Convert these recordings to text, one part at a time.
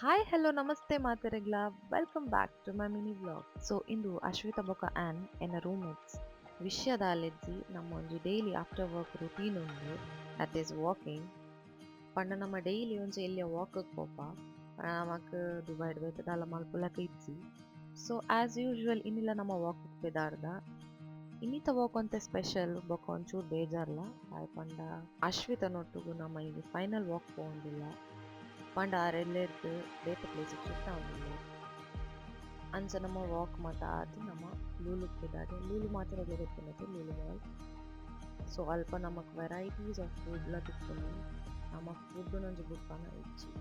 Hi hello ನಮಸ್ತೆ ಮಾತೆರೆಗ್ಲ welcome back to my mini vlog. So ಇಂದು ಅಶ್ವಿತಾ ಬೊಕ ಆ್ಯನ್ ಎನ್ನ ರೂಮ್ಮೇಟ್ಸ್ ವಿಷಯದ ಅಲೆಜ್ಜಿ ನಮ್ಮ ಒಂಜಿ ಡೈಲಿ ಆಫ್ಟರ್ ವರ್ಕ್ ರುಟೀನ್ ಉಂಡು, ದಟ್ ಈಸ್ ವಾಕಿಂಗ್. ಪಂಡ ನಮ್ಮ ಡೈಲಿ ಒಂಜಿ ಎಲ್ಲಿಯ ವಾಕಕ್ಕೆ ಪೋಪ ನಮಕ್ ದುಬೈಡ್ ಬೇತದಾಲ ಮಲ್ಪುಲಕ ಇಜ್ಜಿ. ಸೊ ಆ್ಯಸ್ ಯೂಶುವಲ್ ಇನ್ನಿಲ್ಲ ನಮ್ಮ ವಾಕಕ್ಕೆ ಪೆದಾರ್ದ ಇನ್ನಿತ ವಾಕ್ ಅಂತೆ ಸ್ಪೆಷಲ್ ಬೊಕ ಒಂಚೂರು ಬೇಜಾರ್ಲ ಆಯ್ ಪಂಡ ಅಶ್ವಿತನೊಟ್ಟುಗು ನಮ್ಮ ಈಗ ಫೈನಲ್ ವಾಕ್ ಪೋಂದಿಲ್ಲ ಪಂಡ ಆರೆಲ್ಲೇರ್ದು ಬೇತೆ ಪ್ಲೇಸಿಗೆ ಶಿಫ್ಟ್ ಆವೊಂದುಲ್ಲೆ ಅಂಚ ನಮ್ಮ ವಾಕ್ ಮಾತ ಆದ್ ನಮ್ಮ ಲೂಲುಗ್ ಪೆದಾಡೆ. ಲೂಲು ಮಾತೆರೆಗ್ಲ ಗೊತ್ತುಂಡತೆ ಲೂಲು ಮಾಲ್. ಸೊ ಅಲ್ಪ ನಮಕ್ ವೆರೈಟೀಸ್ ಆಫ್ ಫುಡ್ಲ ತಿಕ್ಕುಂಡು ನಮ್ಮ ಫುಡ್ ಒಂಜಿ ಬುಕ್ಕನ ಇಜ್ಜಿ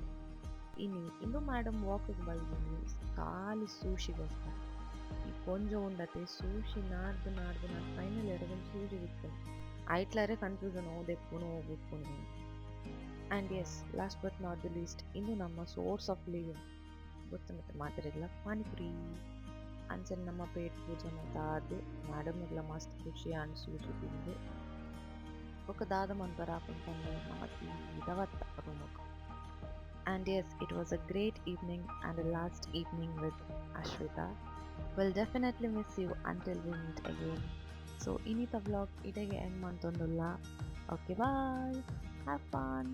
ಇಂದು ಮೇಡಮ್ ವಾಕಿಗೆ ಬೈದಿನಿ ಖಾಲಿ ಸೂಶಿಗೋಸ್ಕರ. ಈ ಕೊಂಜ ಉಂಡತೆ ಸೂಶಿ ನಾಡ್ದು ನಾಡ್ದು ನಾನು ಫೈನಲ್ ಎರಡೊಂದು ಸೂಶಿ ಬಿಟ್ಟು ಐಟ್ಲಾರೆ ಕನ್ಫ್ಯೂಷನ್ ಓದೆಪ್ಪುನು ಹೋಗ್ಬಿಪ್ಪುನು. And as last but not the least ಇನ್ನು ನಮ್ಮ ಸೋರ್ಸ್ ಆಫ್ ಲಿವಿಂಗ್ ಗೊತ್ತುಂಡತೆ ಮಾತೆರೆಗ್ಲ ಪಾನಿಪುರಿ. ಅಂಚನೆ ನಮ್ಮ ಪೇಟ್ ಪೂಜೆ ಮಾತಾದು ಮೇಡಮ್ಗ್ಲ ಮಸ್ತ್ ಖುಷಿ ಆಂಡ್ ಸೂಶಿ ತಿಂದು ಬೊಕ ದಾದ ಮನ್ಪರ ಹಾಕೊಂಡ್ಬಂದು ನಮ್ಮ ಸೀದವತ್ತ ರೂಮಕ್ಕೆ. And as it was a great evening and a last evening with Ashwita. Will definitely miss you until we meet again. So ಇನ್ನಿತ ವ್ಲಾಗ್ ಇಡೆಗೆ ಎಂಡ್ ಮಂತೊಂದುಲ್ಲ. Okay bye, have fun.